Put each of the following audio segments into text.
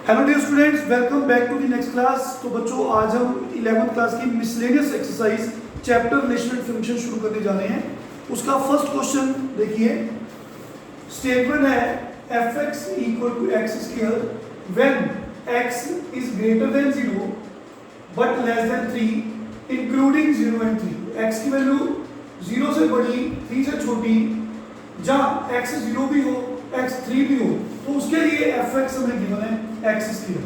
Hello dear students, welcome back to the next class. तो बच्चों, आज हम 11th क्लास की miscellaneous exercise chapter relation and function शुरू करने जा रहे हैं। उसका फर्स्ट क्वेश्चन देखिए। स्टेटमेंट है fx equal to x square when x is greater than 0 but less than 3 including 0 and 3। x की वैल्यू 0 से बड़ी 3 से छोटी, जहां x 0 भी हो x 3 भी हो, तो उसके लिए fx हमें गिवन है x स्क्वायर।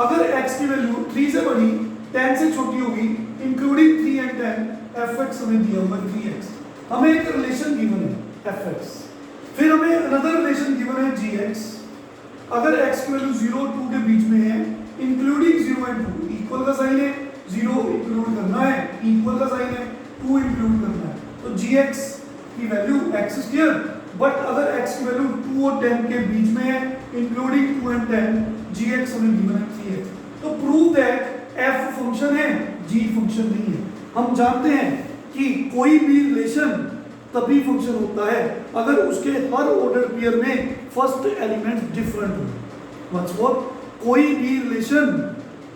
अगर x की वैल्यू 3 से बड़ी 10 से छोटी होगी इंक्लूडिंग 3 एंड 10, fx हमें दिया हुआ 3x। हमें एक रिलेशन गिवन है fx, फिर हमें अनदर रिलेशन गिवन है gx। अगर x की वैल्यू 0 2 के बीच में है इंक्लूडिंग 0 एंड 2, इक्वल का साइन है, 0 इंक्लूड करना है, इक्वल का साइन है, 2 इंक्लूड करना है, तो gx की वैल्यू x स्क्वायर। बट अगर x की वैल्यू 2 और 10 के बीच में है इंक्लूडिंग 2 एंड 10, gx हमें गिवन है 3x। तो प्रूव दैट f फंक्शन है, g फंक्शन नहीं है। हम जानते हैं कि कोई भी रिलेशन तभी फंक्शन होता है अगर उसके हर ऑर्डर पेयर में फर्स्ट एलिमेंट डिफरेंट हो। What's what? कोई भी रिलेशन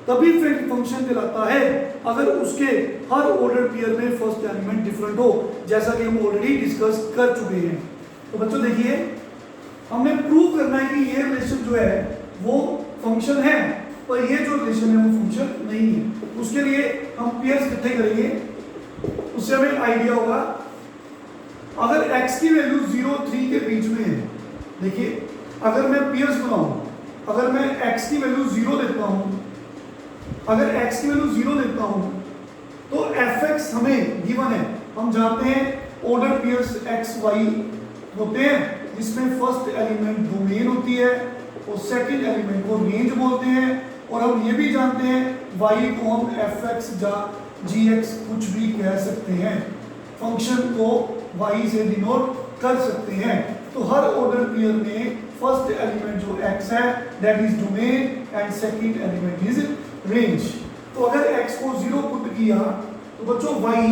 तभी फिर फंक्शन कहलाता है अगर उसके हर ऑर्डर पेयर में फर्स्ट एलिमेंट डिफरेंट हो, जैसा कि हम ऑलरेडी डिस्कस कर चुके हैं। तो बच्चों देखिए, हमने प्रूव करना है कि ये रिलेशन जो है वो फंक्शन है, पर ये जो रिलेशन है वो फंक्शन नहीं है। उसके लिए हम पेयर्स इकट्ठे करेंगे, उससे हमें आइडिया होगा। अगर x की वैल्यू 0 3 के बीच में है, देखिए अगर मैं पेयर्स बनाऊं, अगर मैं x की वैल्यू 0 देता हूं, अगर x की वैल्यू 0 देता हूं तो fx हमें गिवन है। हम जानते हैं ऑर्डर पेयर्स x y होते हैं जिसमें फर्स्ट एलिमेंट डोमेन होती है और सेकंड एलिमेंट को रेंज बोलते हैं। और हम ये भी जानते हैं y को हम fx या gx कुछ भी कह सकते हैं, फंक्शन को y से डिनोट कर सकते हैं। तो हर ऑर्डर पेयर में फर्स्ट एलिमेंट जो x है that is domain and second element is range. तो अगर x को 0 पुट किया तो बच्चों y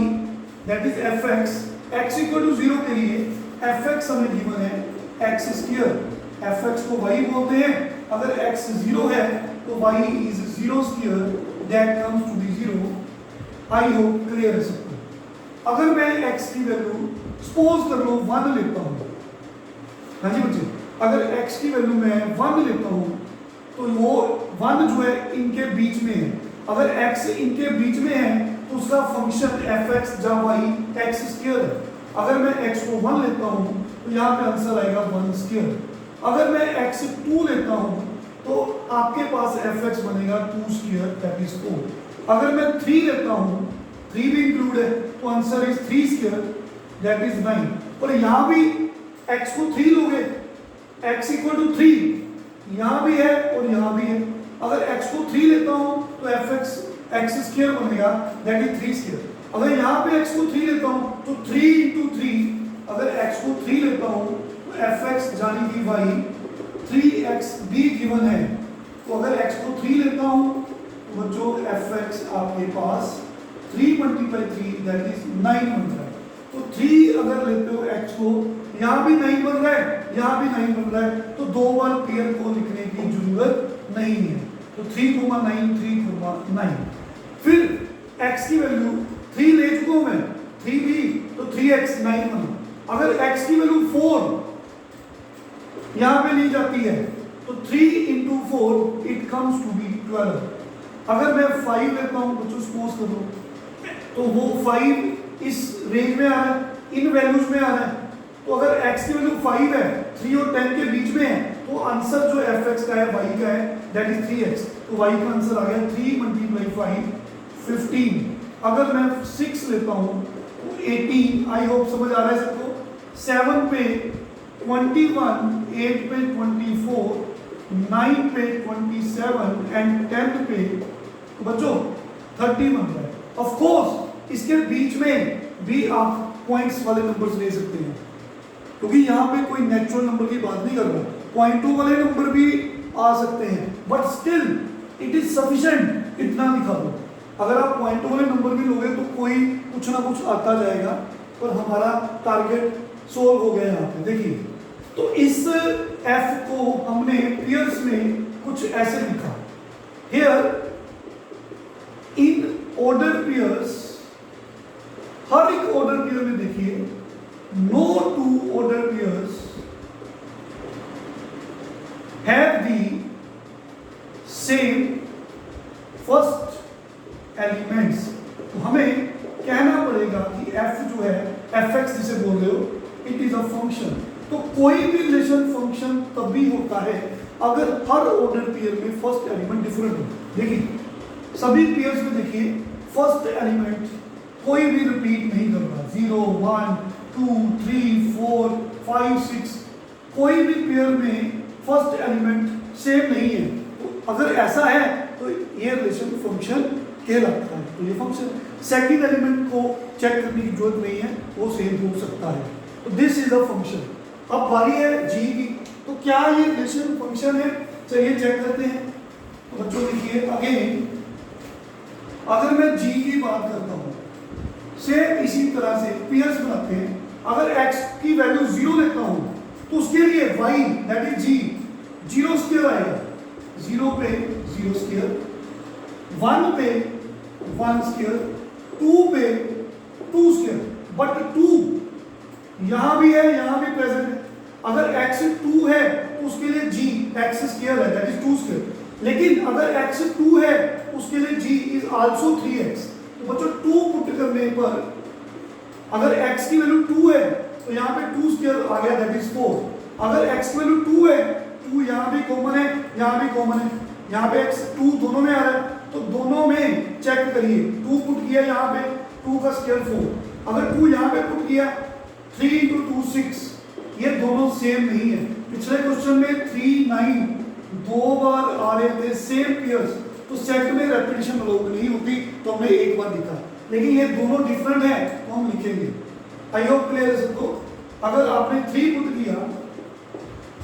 that is fx, x equal to 0 के लिए fx हमें गिवन है x स्क्वायर। fx को y बोलते हैं। अगर x 0 है तो y is 0 square that comes to be 0। I hope clear है सबको। अगर मैं x की वैल्यू सपोज कर लो 1 लेता हूं, हाँ जी बच्चे, अगर x की वैल्यू मैं 1 लेता हूं तो वो 1 जो है इनके बीच में है। अगर x इनके बीच में है तो उसका फंक्शन fx या y x स्क्वायर है। अगर मैं x को 1 लेता हूं तो यहाँ पे आंसर आएगा 1 स्क्वायर। अगर मैं x 2 लेता हूं तो आपके पास fx बनेगा 2 स्क्वायर दैट इज 4। अगर मैं 3 लेता हूं, 3 भी इंक्लूड है, तो answer is 3 square that is 9। और यहाँ भी x को 3 लोगे, x इक्वल टू 3 यहाँ भी है और यहाँ भी है। अगर x को 3 लेता हूं तो fx x स्क्वायर बनेगा दैट इज 3 स्क्वायर। अगर यहाँ पे x को 3 लेता हूँ तो 3 इंटू 3, अगर x को 3 लेता हूँ तो fx जानी कि y 3x भी गिवन है। तो अगर x को 3 लेता हूँ तो बच्चों fx आपके पास 3 मल्टीप्लाई 3 दैट इज 9 बन रहा है। तो 3 अगर लेते हो x को, यहाँ भी 9 बन रहा है, यहाँ भी 9 बन रहा है, तो दो बार पेयर को लिखने की जरूरत नहीं है। तो 3 9 3 9। फिर x की वैल्यू 3 ले चुका हूं मैं, 3 भी, तो 3x 9 बना। अगर x की वैल्यू 4 यहां पे ली जाती है तो 3 into 4 it comes to be 12। अगर मैं 5 लेता हूं बच्चों, सपोज कर दो, तो वो 5 इस रेंज में आ रहा है, इन वैल्यूज में आ रहा है। तो अगर x की वैल्यू 5 है, 3 और 10 के बीच में है, तो आंसर जो fx का है y का है दैट इज 3x। तो y का आंसर आ गया 3 मल्टीप्लाई 5 15। अगर मैं 6 लेता हूं तो 18। आई होप समझ आ रहा है सबको। 7 पे 21, 8 पे 24, 9 पे 27 एंड 10 पे तो बच्चों 30 बन रहा है। ऑफ कोर्स इसके बीच में भी आप पॉइंट्स वाले नंबर्स ले सकते हैं, क्योंकि यहाँ पे कोई नेचुरल नंबर की बात नहीं कर रहा। पॉइंट 2 वाले नंबर भी आ सकते हैं, but still it is sufficient, इतना दिखा दो। अगर आप पॉइंट वाले नंबर भी लोगे तो कोई कुछ ना कुछ आता जाएगा, पर हमारा टारगेट सोल्व हो गया यहाँ पे। देखिए, तो इस f को हमने पेयर्स में कुछ ऐसे लिखा, हियर इन ऑर्डर पेयर्स, हर एक ऑर्डर पेयर में देखिए no two order pairs have the same first elements. तो हमें कहना पड़ेगा कि f जो है fx जिसे बोल रहे हो, इट इज अ फंक्शन। तो कोई भी रिलेशन फंक्शन तभी होता है अगर हर ऑर्डर पेयर में फर्स्ट एलिमेंट डिफरेंट हो। देखिए सभी पेयर्स में देखिए फर्स्ट एलिमेंट कोई भी रिपीट नहीं कर रहा, 0 1 2 3 4 5 6, कोई भी पेयर में फर्स्ट एलिमेंट सेम नहीं है। तो अगर ऐसा है तो ये रिलेशन फंक्शन कहलाता है। तो ये फंक्शन सेकंड एलिमेंट को चेक करने की जरूरत नहीं है, वो सेम हो सकता है। तो दिस इज अ फंक्शन। अब बारी है जी की, तो क्या ये रिलेशन फंक्शन है? चलिए चेक करते हैं। तो बच्चों देखिए अगेन, अगर मैं जी की बात करता हूँ, सेम इसी तरह से पेयर्स बनाते हैं। अगर x की वैल्यू 0 लेता हूँ तो उसके लिए y that is g 0 square आएगा, 0 पे 0 स्क्वायर, 1 पे 1 स्क्वायर, 2 पे 2 स्क्वायर। बट 2 यहां भी है, यहां भी प्रेजेंट है। अगर x 2 है तो उसके लिए g x स्क्वायर है दैट इज 2 स्क्वायर। लेकिन अगर x 2 है उसके लिए g इज आल्सो 3x। तो बच्चों 2 पुट करने पर अगर x की वैल्यू 2 है तो यहाँ पे 2 स्क्वायर आ गया दैट इज 4। अगर x की वैल्यू 2 है, 2 यहाँ भी कॉमन है, यहाँ भी कॉमन है, यहाँ पे x 2 दोनों में आ रहा है। तो दोनों में चेक करिए, 2 पुट किया यहाँ पे, 2 का स्क्वायर 4। अगर 2 यहाँ पे पुट किया 3 into 2 6, ये दोनों सेम नहीं है। पिछले क्वेश्चन में 3 9 दो बार आ रहे थे सेम पेयर्स, तो सेट में रेपिटेशन अलाउड नहीं होती, तो हमने एक बार लिखा। लेकिन ये दोनों डिफरेंट है तो हम लिखेंगे। आई होप क्लियर है सबको। अगर आपने 3 पुट किया,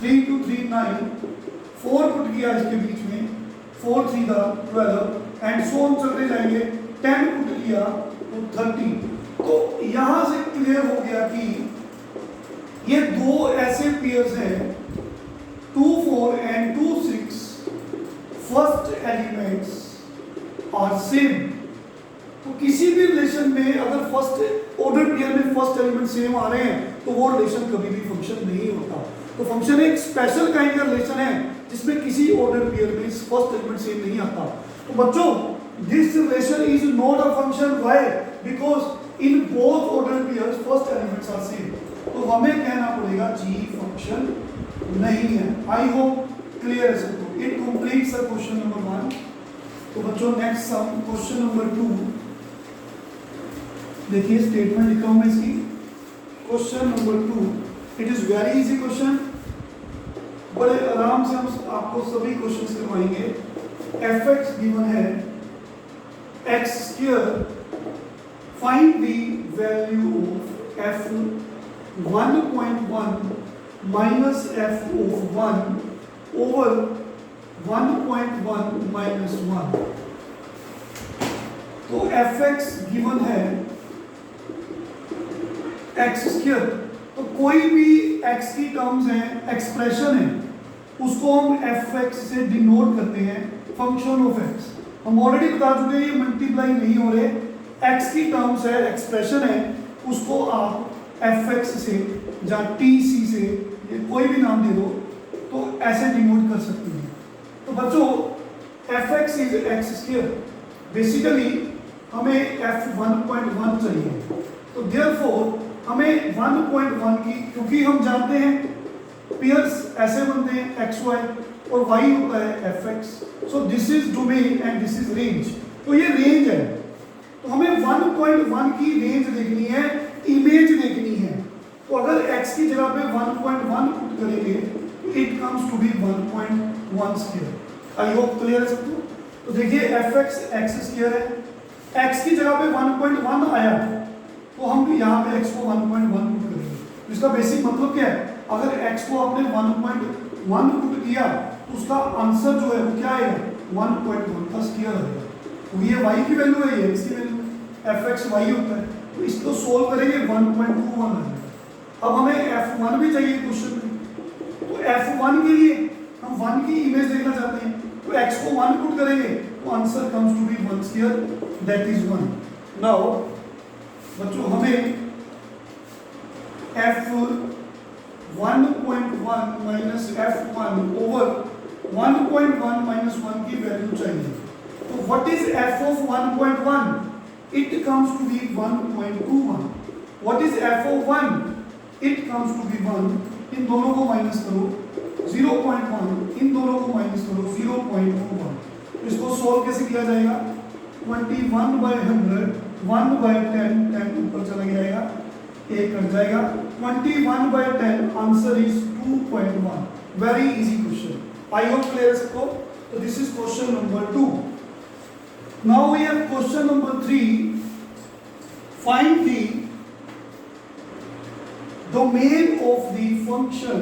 3 2 3 9, 4 पुट किया इसके बीच में, 4 3 12 एंड सो हम चलते जाएंगे, 10 पुट किया तो 30। तो यहां से क्लियर हो गया कि ये दो ऐसे पेयर्स हैं 2 4 and 2 6, first elements are same. तो किसी भी रिलेशन में अगर फर्स्ट ऑर्डर पेयर में फर्स्ट एलिमेंट सेम आ रहे हैं तो वो रिलेशन कभी भी फंक्शन नहीं होता। तो फंक्शन एक स्पेशल काइंड का रिलेशन है जिसमें किसी ऑर्डर पेयर में फर्स्ट एलिमेंट सेम नहीं आता। तो बच्चों this relation is not a function. Why? Because in both order pairs first elements are same. तो हमें कहना पड़ेगा जी फंक्शन नहीं है। आई होप क्लियर है सबको। It completes the question number 1। तो बच्चों नेक्स्ट सम क्वेश्चन नंबर 2 देखिए, स्टेटमेंट लिखा हूं मैं इसकी। Question number 2, it is very easy question, बड़े आराम से हम आपको सभी क्वेश्चंस करवाएंगे। fx गिवन है x square, find the value of f 1.1 minus f of 1 over 1.1 minus 1। तो fx गिवन है x स्क्वायर। तो कोई भी x की टर्म्स है, एक्सप्रेशन है, उसको हम fx से डिनोट करते हैं फंक्शन ऑफ x। हम ऑलरेडी बता चुके हैं ये मल्टीप्लाई नहीं हो रहे, x की टर्म्स है, एक्सप्रेशन है, उसको आप fx से या tc से ये कोई भी नाम दे दो तो ऐसे डिनोट कर सकते हैं। तो बच्चों fx is x square, basically हमें f 1.1 चाहिए। तो देयरफॉर हमें 1.1 की, क्योंकि हम जानते हैं पेयर्स ऐसे बनते हैं xy और y होता है fx, so this is domain and this is range. तो ये रेंज है, तो हमें 1.1 की रेंज देखनी है, इमेज देखनी है। तो अगर x की जगह पे 1.1 पुट करेंगे तो it comes to be 1.1 square. I hope clear है सबको। तो देखिए fx x स्क्वायर है, x की जगह पे 1.1 आया तो हम भी यहाँ पे x को 1.1 पुट करेंगे। इसका बेसिक मतलब क्या है? अगर x को आपने 1.1 पुट किया तो उसका आंसर जो है वो क्या आएगा? 1.1 का स्क्वायर आएगा। तो ये y की वैल्यू है, ये x की वैल्यू है, fx y होता है। तो इसको सोल्व करेंगे 1.21 आएगा। अब हमें f1 भी चाहिए क्वेश्चन में, तो f1 के लिए हम 1 की इमेज देखना चाहते हैं। तो x को 1 पुट करेंगे तो answer comes to be 1 square, that is 1। Now बच्चों हमें f1.1 minus f1 over 1.1 minus 1 की वैल्यू चाहिए। तो what is f of 1.1? It comes to be 1.21। What is f of 1? It comes to be 1। इन दोनों को माइनस करो 0.1, इन दोनों को माइनस करो 0.21। इसको सोल्व कैसे किया जाएगा? 21/100, 1/10, 10 ऊपर चला जाएगा, 1 कट जाएगा, 21/10 answer is 2.1। Very easy question, I hope clear सबको। तो this is question number 2। Now we have question number 3। Find the domain of the function.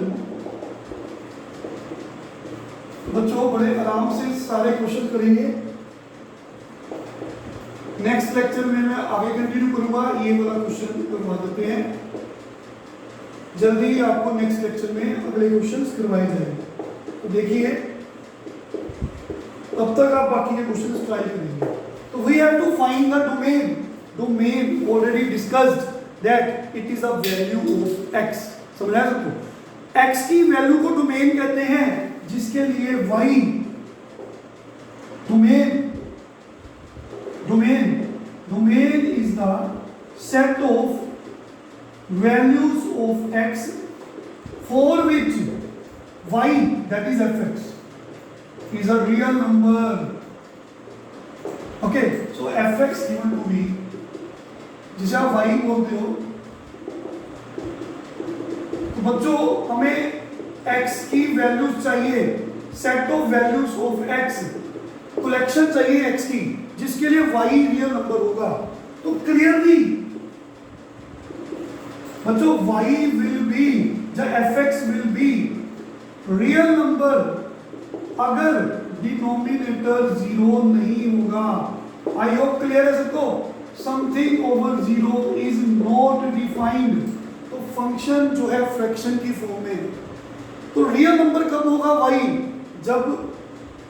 बच्चों बड़े आराम से सारे क्वेश्चन करेंगे। नेक्स्ट लेक्चर में मैं आगे कंटिन्यू करूंगा, ये वाला क्वेश्चन करवा देते हैं जल्दी ही। आपको नेक्स्ट लेक्चर में अगले क्वेश्चंस करवाए जाएंगे। तो देखिए तब तक आप बाकी के क्वेश्चंस ट्राई करेंगे। तो we have to find the domain. Domain already discussed that it is a value of x। समझा सबको? x की वैल्यू को डोमेन कहते हैं, जिसके लिए y domain is the set of values of x for which y, that is fx, is a real number. Okay, so fx given to be, जिसे आप y बोलते हो। तो बच्चों हमें x की वैल्यूज चाहिए, set of values of x, collection चाहिए x की, जिसके लिए y रियल नंबर होगा। तो क्लियरली बच्चों y विल बी, जब fx will be real number अगर डिनोमिनेटर 0 नहीं होगा। आई होप क्लियर है सबको? Something over 0 is not defined. तो फंक्शन जो है फ्रैक्शन की फॉर्म में। तो रियल नंबर कब होगा y? जब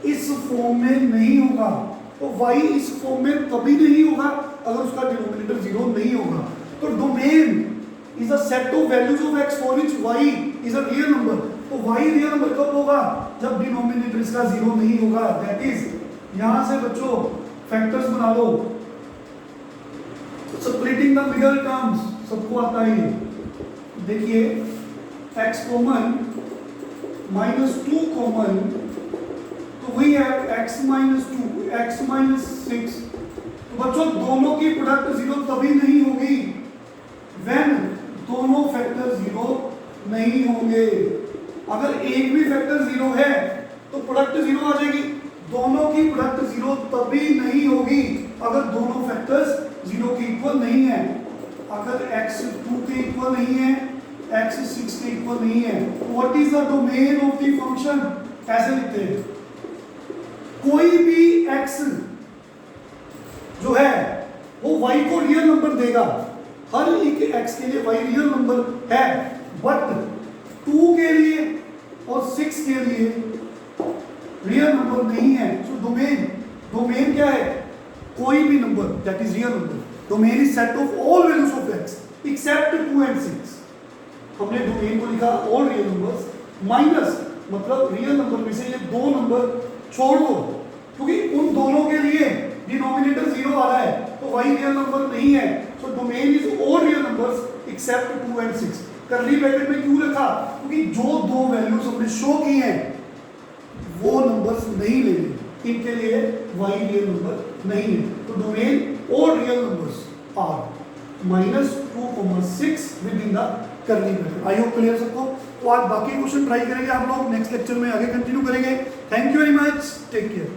इस फॉर्म में नहीं होगा। तो y इस फॉर्म में तभी नहीं होगा अगर उसका डिनोमिनेटर 0 नहीं होगा। तो domain is a set of values of x for which y is a real number. तो y रियल नंबर कब होगा? जब डिनोमिनेटर इसका 0 नहीं होगा। दैट इज, यहां से बच्चों फैक्टर्स बना लो। स्प्लिटिंग द मिडल टर्म्स सबको आता है। देखिए x कॉमन -2 कॉमन, तो वही है x -2, x -6। तो बच्चों दोनों की प्रोडक्ट 0 तभी नहीं होगी व्हेन दोनों फैक्टर 0 नहीं होंगे। अगर एक भी फैक्टर 0 है तो प्रोडक्ट 0 आ जाएगी। दोनों की प्रोडक्ट 0 तभी नहीं होगी अगर दोनों फैक्टर्स 0 के इक्वल नहीं है। अगर x 2 के इक्वल नहीं है, x 6 के इक्वल नहीं है, what is the domain of the function? ऐसे लिखते हैं, कोई भी x जो है वो y को रियल नंबर देगा। हर एक x के लिए y रियल नंबर है, बट 2 के लिए और 6 के लिए रियल नंबर नहीं है। सो डोमेन क्या है? कोई भी number that is real number. Domain is set of all values of x except 2 and 6। हमने डोमेन को लिखा ऑल रियल नंबर्स, माइनस मतलब रियल नंबर में से ये 2 नंबर छोड़ दो, क्योंकि उन दोनों के लिए डिनोमिनेटर 0 आ रहा है तो y रियल नंबर नहीं है। So domain is all real numbers accept 2 and 6। Curly bracket में क्यों रखा? क्योंकि जो 2 वैल्यूज हमने शो की हैं वो नंबर्स नहीं लेंगे, इनके लिए y रियल नंबर नहीं है। तो domain all real numbers are -2, 6 with in the curly bracket. I hope clear सबको? तो आज बाकी क्वेश्चन ट्राई करेंगे आप लोग, नेक्स्ट लेक्चर में आगे कंटिन्यू करेंगे। Thank you very much, take care.